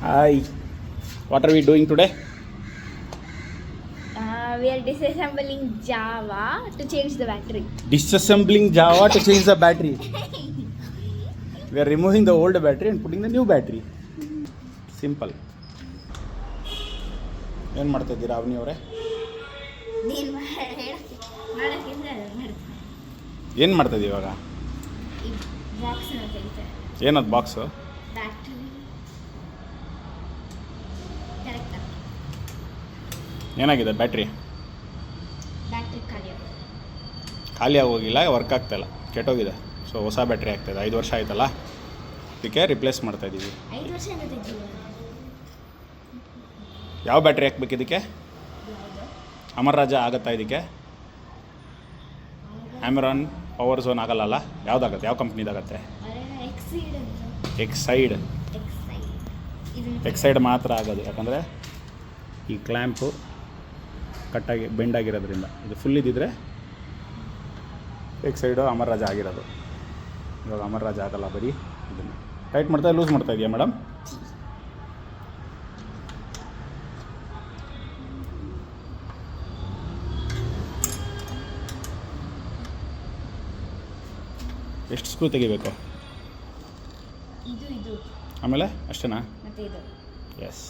Hi, what are we doing today? We are disassembling Java to change the battery. Disassembling Java to change the battery. We are removing the old battery and putting the new battery. Simple. ಏನು ಮಾಡ್ತಾ ಇದ್ದೀರಾ ಅವನಿ ಅವರೇ? ನೀನು ಮಾಡೋಕ್ಕಿಂತ ಏನು ಮಾಡ್ತಾ ಇದ್ದೀವಿ ಇವಾಗ? ಈ ಬಾಕ್ಸ್ನ ತೆಗಿತಾರೆ. ಏನದು ಬಾಕ್ಸು? ಬ್ಯಾಟ್ರಿ ಕರೆಕ್ಟಾ? ಏನಾಗಿದೆ ಬ್ಯಾಟ್ರಿ? ಬ್ಯಾಟ್ರಿ ಖಾಲಿ ಆಗೋಗಿಲ್ಲ, ವರ್ಕ್ ಆಗ್ತಾಯಿಲ್ಲ, ಕೆಟ್ಟೋಗಿದೆ. ಸೊ ಹೊಸ ಬ್ಯಾಟ್ರಿ ಆಗ್ತಾಯಿದೆ. 5 ವರ್ಷ ಆಯ್ತಲ್ಲ, ಅದಕ್ಕೆ ರಿಪ್ಲೇಸ್ ಮಾಡ್ತಾ ಇದ್ದೀವಿ. 5 ವರ್ಷ ತೆಗಿತೀವಿ. ಯಾವ ಬ್ಯಾಟ್ರಿ ಹಾಕ್ಬೇಕು ಇದಕ್ಕೆ? ಅಮರ್ ರಾಜ ಆಗುತ್ತಾ ಇದಕ್ಕೆ? ಅಮೆರಾನ್ ಪವರ್ ಝೋನ್ ಆಗಲ್ಲ. ಯಾವುದಾಗತ್ತೆ? ಯಾವ ಕಂಪ್ನಿದಾಗತ್ತೆ? ಎಕ್ಸೈಡ್ ಮಾತ್ರ ಆಗೋದು. ಯಾಕಂದರೆ ಈ ಕ್ಲ್ಯಾಂಪು ಕಟ್ಟಾಗಿ ಬೆಂಡಾಗಿರೋದ್ರಿಂದ. ಇದು ಫುಲ್ ಇದ್ದಿದ್ರೆ ಎಕ್ಸೈಡು ಅಮರ್ ರಾಜ ಆಗಿರೋದು. ಇವಾಗ ಅಮರ್ ರಾಜ ಆಗಲ್ಲ. ಬರೀ ಇದನ್ನು ಟೈಟ್ ಮಾಡ್ತಾ ಲೂಸ್ ಮಾಡ್ತಾ ಇದೆಯಾ ಮೇಡಮ್? ಎಷ್ಟು ಸ್ಕ್ರೂ ತೆಗಿಬೇಕು? ಇದು ಆಮೇಲೆ ಅಷ್ಟೇನಾ? ಮತ್ತೆ ಇದು. ಎಸ್.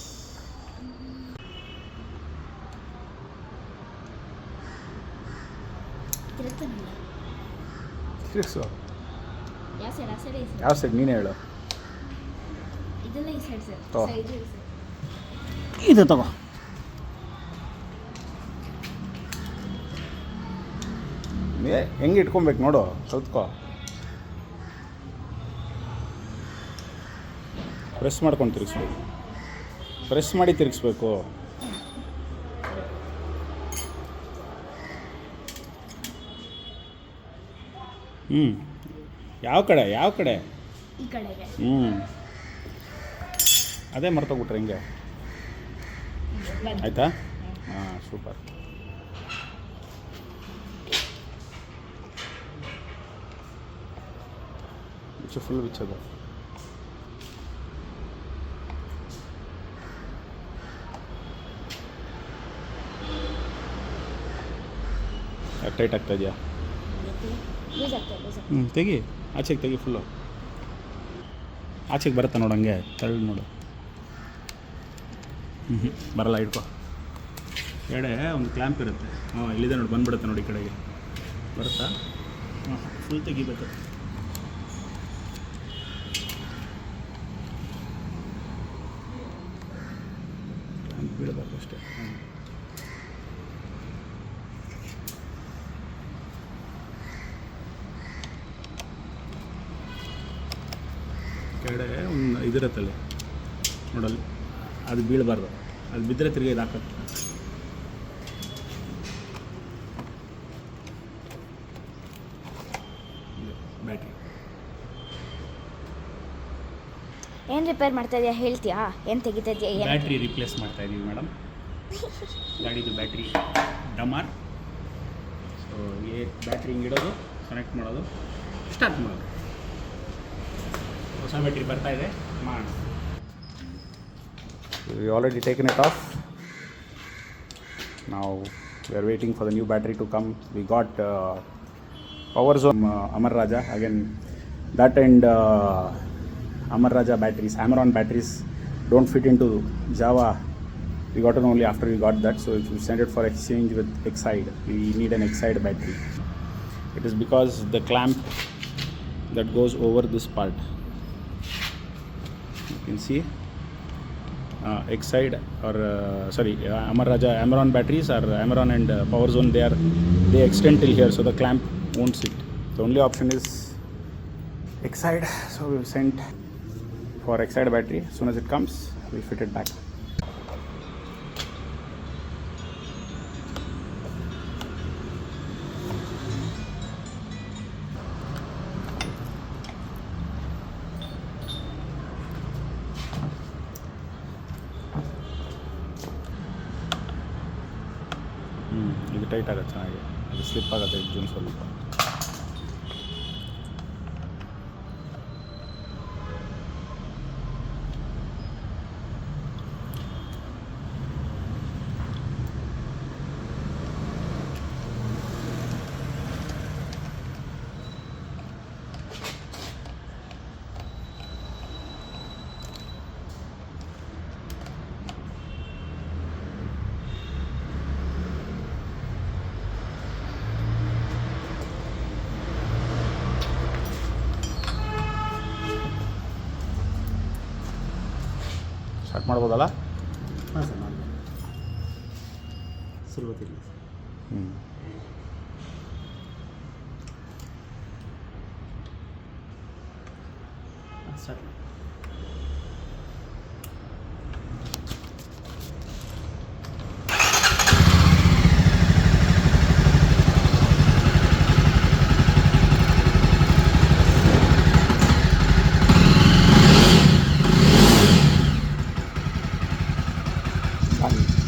ತಿರುಗಿಸು. ಯಾವ ಸೈಡ್ ನೀನೇ ಹೇಳು. ಇದೆಲ್ಲ ಈ ಸೈಡ್ ಸರ್. ತಗೋ. ಸೈಡ್ ಇದು ತಗೋ. ಹೆಂಗೆ ಇಟ್ಕೊಬೇಕು ನೋಡು, ಕಲ್ತ್ಕೋ. ಪ್ರೆಸ್ ಮಾಡ್ಕೊಂಡು ತಿರುಗಿಸ್ಬೇಕು. ಪ್ರೆಸ್ ಮಾಡಿ ತಿರುಗಿಸ್ಬೇಕು. ಯಾವ ಕಡೆ? ಈ ಕಡೆಗೆ. ಅದೇ ಮರ್ತೋಗ್ಬಿಟ್ರೆ ಹಿಂಗೆ ಆಯಿತಾ? ಹಾಂ, ಸೂಪರ್. ಫುಲ್ ಬಿಚ್ಚೋದು. ಟೈಟ್ ಆಗ್ತಾ ಇದೆಯಾ? ತೆಗಿ, ಆಚೆಗೆ ತೆಗಿ. ಫುಲ್ಲು ಆಚೆಗೆ ಬರುತ್ತೆ ನೋಡು. ಹಂಗೆ ತಳ್ಳಿ ನೋಡು. ಬರಲ್ಲ, ಇಟ್ಕೋ. ಎಡೆ ಒಂದು ಕ್ಲ್ಯಾಂಪ್ ಇರುತ್ತೆ. ಇಲ್ಲಿದೆ ನೋಡಿ, ಬಂದುಬಿಡುತ್ತೆ ನೋಡಿ. ಈ ಕಡೆಗೆ ಬರುತ್ತಾ? ಫುಲ್ ತೆಗಿಬೇಕು. ಬೀಳಬೇಕು ಅಷ್ಟೇ. ಕೆಳಗಡೆ ಒಂದು ಇದಿರತ್ತಲ್ಲಿ ನೋಡಲ್ಲಿ, ಅದು ಬೀಳಬಾರ್ದು. ಅದು ಬಿದ್ದರೆ ತಿರುಗಿ ಇದು ಹಾಕತ್ತೆ. ಬ್ಯಾಟ್ರಿ ಏನು ರಿಪೇರ್ ಮಾಡ್ತಾ ಇದೆಯಾ ಹೇಳ್ತೀಯಾ? ಏನು ತೆಗಿತಾ ಇದೆಯಾ? ಬ್ಯಾಟ್ರಿ ರಿಪ್ಲೇಸ್ ಮಾಡ್ತಾ ಇದ್ದೀವಿ ಮೇಡಮ್. ಗಾಡಿದು ಬ್ಯಾಟ್ರಿ ಡಮಾರ್. ಸೊ ಬ್ಯಾಟ್ರಿ ಹಿಂಗೆ ಇಡೋದು, ಕನೆಕ್ಟ್ ಮಾಡೋದು, ಸ್ಟಾರ್ಟ್ ಮಾಡೋದು. ಹೊಸ ಬ್ಯಾಟ್ರಿ ಬರ್ತಾ ಇದೆ, ಮಾಡೋಣ. We already taken it off. Now we are waiting for the new battery to come. We got power zone Amar Raja again. That and Amar Raja batteries, Amaron batteries don't fit into Java. We got it only after we got that. So if we send it for exchange with Exide, we need an Exide battery. It is because the clamp that goes over this part. You can see Exide or Amar Raja Amaron batteries or Amaron and Power Zone, they extend till here, so the clamp won't sit. The only option is Exide. So we sent for Exide battery. As soon as it comes, we fit it back. ಇದು tight ಆಗುತ್ತೆ ಚೆನ್ನಾಗಿ. ಅದು slip ಆಗುತ್ತೆ June ಸ್ವಲ್ಪ. Start ಮಾಡ್ಬೋದಲ್ಲ? ಹಾಂ sir ನಾನು ಸುಲಭ ತಿರ್ಗಿ ಹ್ಞೂ. ಸ್ಟಾರ್ಟ್ ಮಾಡಿ. Done.